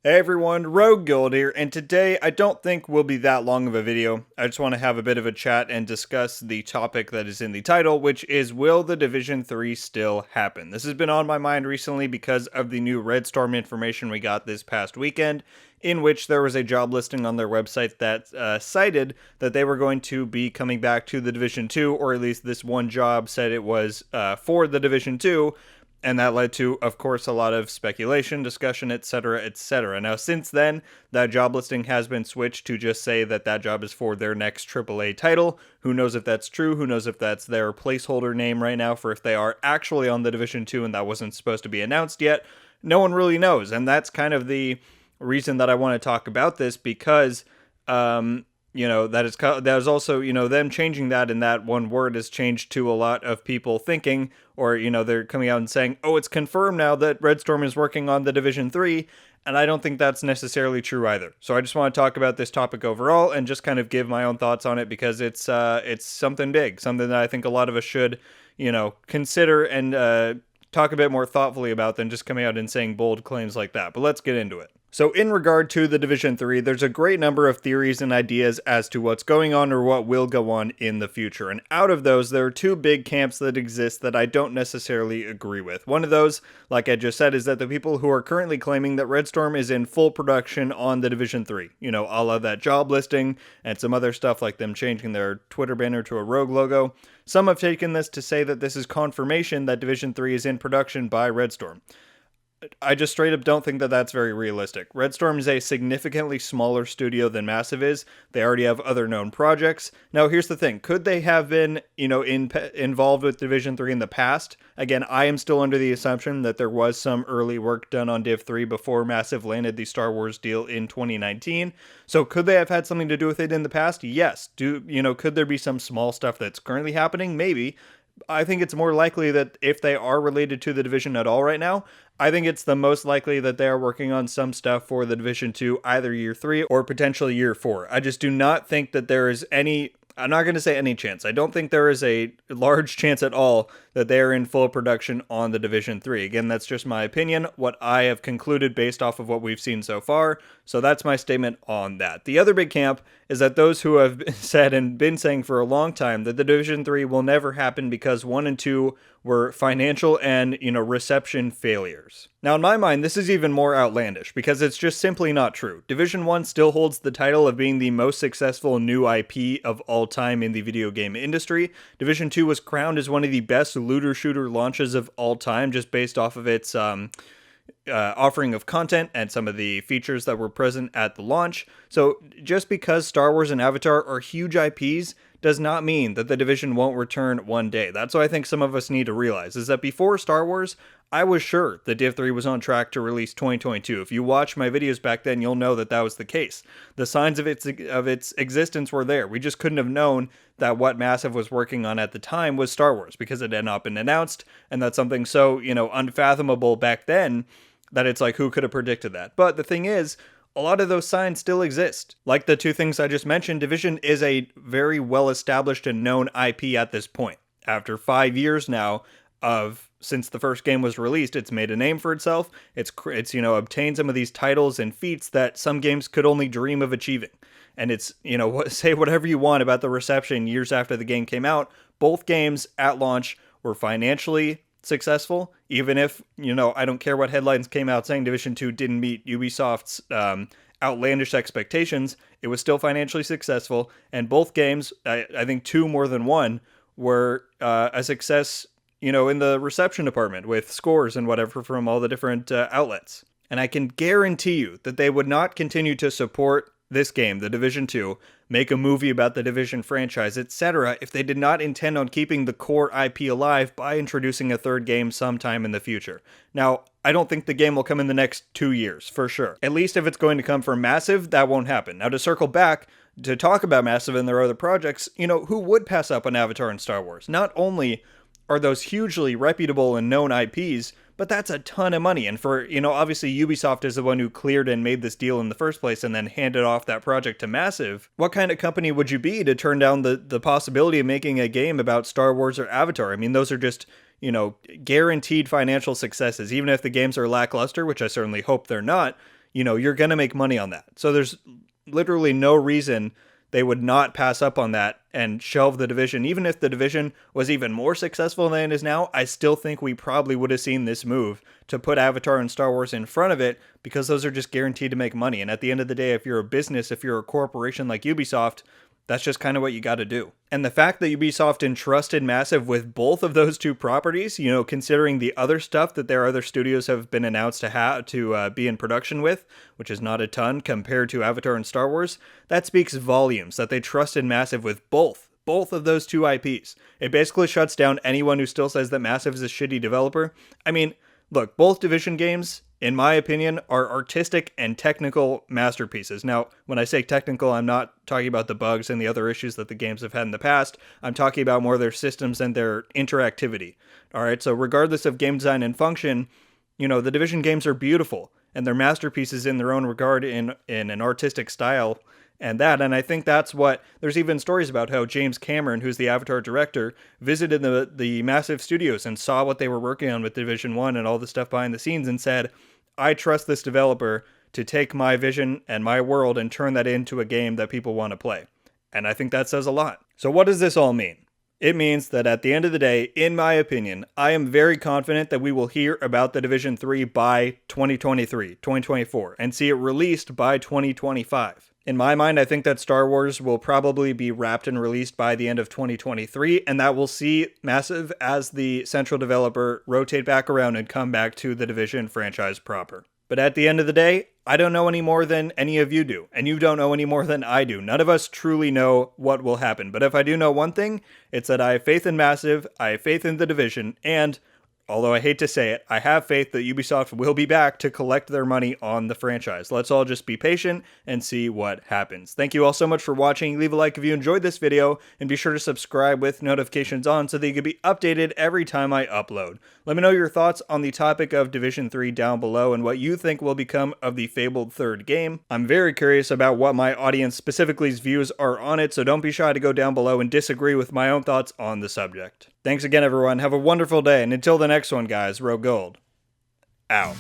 Hey everyone, RogueGold here, and today I don't think will be that long of a video. I just want to have a bit of a chat and discuss the topic that is in the title, which is, will the Division 3 still happen? This has been on my mind recently because of the new Red Storm information we got this past weekend, in which there was a job listing on their website that cited that they were going to be coming back to the Division 2, or at least this one job said it was for the Division 2, and that led to, of course, a lot of speculation, discussion, etc., etc. Now, since then, that job listing has been switched to just say that that job is for their next AAA title. Who knows if that's true? Who knows if that's their placeholder name right now for if they are actually on the Division 2 and that wasn't supposed to be announced yet? No one really knows, and that's kind of the reason that I want to talk about this because, that is also, them changing that in that one word has changed to a lot of people thinking, or, they're coming out and saying, oh, it's confirmed now that Red Storm is working on the Division 3, and I don't think that's necessarily true either. So I just want to talk about this topic overall and just kind of give my own thoughts on it because it's something big, something that I think a lot of us should, consider and talk a bit more thoughtfully about than just coming out and saying bold claims like that. But let's get into it. So in regard to the Division 3, there's a great number of theories and ideas as to what's going on or what will go on in the future. And out of those, there are two big camps that exist that I don't necessarily agree with. One of those, like I just said, is that the people who are currently claiming that Red Storm is in full production on the Division 3, a la that job listing and some other stuff like them changing their Twitter banner to a Rogue logo. Some have taken this to say that this is confirmation that Division 3 is in production by Red Storm. I just straight up don't think that that's very realistic. Red Storm is a significantly smaller studio than Massive is. They already have other known projects. Now, here's the thing. Could they have been, involved with Division 3 in the past? Again, I am still under the assumption that there was some early work done on Div 3 before Massive landed the Star Wars deal in 2019. So could they have had something to do with it in the past? Yes. Could there be some small stuff that's currently happening? Maybe. I think it's more likely that if they are related to the Division at all right now, I think it's the most likely that they are working on some stuff for the Division 2, either Year 3 or potentially Year 4. I just do not think that there is any, I'm not going to say any chance. I don't think there is a large chance at all that they are in full production on the Division 3. Again, that's just my opinion, what I have concluded based off of what we've seen so far. So that's my statement on that. The other big camp is that those who have said and been saying for a long time that the Division 3 will never happen because 1 and 2 were financial and, reception failures. Now, in my mind, this is even more outlandish because it's just simply not true. Division 1 still holds the title of being the most successful new IP of all time in the video game industry. Division 2 was crowned as one of the best looter shooter launches of all time just based off of its offering of content and some of the features that were present at the launch. So just because Star Wars and Avatar are huge IPs does not mean that the Division won't return one day. That's what I think some of us need to realize, is that before Star Wars, I was sure that Div 3 was on track to release 2022. If you watch my videos back then, you'll know that that was the case. The signs of its existence were there. We just couldn't have known that what Massive was working on at the time was Star Wars, because it had not been announced, and that's something so, unfathomable back then that it's like, who could have predicted that? But the thing is, a lot of those signs still exist. Like the two things I just mentioned, Division is a very well-established and known IP at this point. After 5 years now since the first game was released, it's made a name for itself. It's obtained some of these titles and feats that some games could only dream of achieving. And it's, say whatever you want about the reception years after the game came out. Both games at launch were financially successful, even if, I don't care what headlines came out saying Division 2 didn't meet Ubisoft's outlandish expectations. It was still financially successful, and both games, I think 2 more than 1, were a success, in the reception department with scores and whatever from all the different outlets. And I can guarantee you that they would not continue to support this game, The Division 2, make a movie about the Division franchise, etc., if they did not intend on keeping the core IP alive by introducing a third game sometime in the future. Now, I don't think the game will come in the next 2 years, for sure. At least if it's going to come from Massive, that won't happen. Now, to circle back, to talk about Massive and their other projects, who would pass up on Avatar and Star Wars? Not only are those hugely reputable and known IPs, but that's a ton of money. And for, obviously Ubisoft is the one who cleared and made this deal in the first place and then handed off that project to Massive. What kind of company would you be to turn down the possibility of making a game about Star Wars or Avatar? I mean, those are just, guaranteed financial successes. Even if the games are lackluster, which I certainly hope they're not, you're going to make money on that. So there's literally no reason they would not pass up on that and shelve the division. Even if the division was even more successful than it is now, I still think we probably would have seen this move to put Avatar and Star Wars in front of it, because those are just guaranteed to make money. And at the end of the day, if you're a business, if you're a corporation like Ubisoft, that's just kind of what you got to do. And the fact that Ubisoft entrusted Massive with both of those two properties, considering the other stuff that their other studios have been announced to be in production with, which is not a ton compared to Avatar and Star Wars, that speaks volumes that they trusted Massive with both of those two IPs. It basically shuts down anyone who still says that Massive is a shitty developer. I mean, look, both Division games, in my opinion, are artistic and technical masterpieces. Now, when I say technical, I'm not talking about the bugs and the other issues that the games have had in the past. I'm talking about more their systems and their interactivity. All right, so regardless of game design and function, the Division games are beautiful, and they're masterpieces in their own regard in an artistic style. And I think that's what, there's even stories about how James Cameron, who's the Avatar director, visited the Massive Studios and saw what they were working on with Division 1 and all the stuff behind the scenes and said, I trust this developer to take my vision and my world and turn that into a game that people want to play. And I think that says a lot. So what does this all mean? It means that at the end of the day, in my opinion, I am very confident that we will hear about the Division 3 by 2023, 2024, and see it released by 2025. In my mind, I think that Star Wars will probably be wrapped and released by the end of 2023, and that will see Massive as the central developer rotate back around and come back to the Division franchise proper. But at the end of the day, I don't know any more than any of you do, and you don't know any more than I do. None of us truly know what will happen. But if I do know one thing, it's that I have faith in Massive, I have faith in the Division, and although I hate to say it, I have faith that Ubisoft will be back to collect their money on the franchise. Let's all just be patient and see what happens. Thank you all so much for watching. Leave a like if you enjoyed this video, and be sure to subscribe with notifications on so that you can be updated every time I upload. Let me know your thoughts on the topic of Division 3 down below and what you think will become of the fabled third game. I'm very curious about what my audience specifically's views are on it, so don't be shy to go down below and disagree with my own thoughts on the subject. Thanks again, everyone. Have a wonderful day, and until the next one, guys, RogueGold out.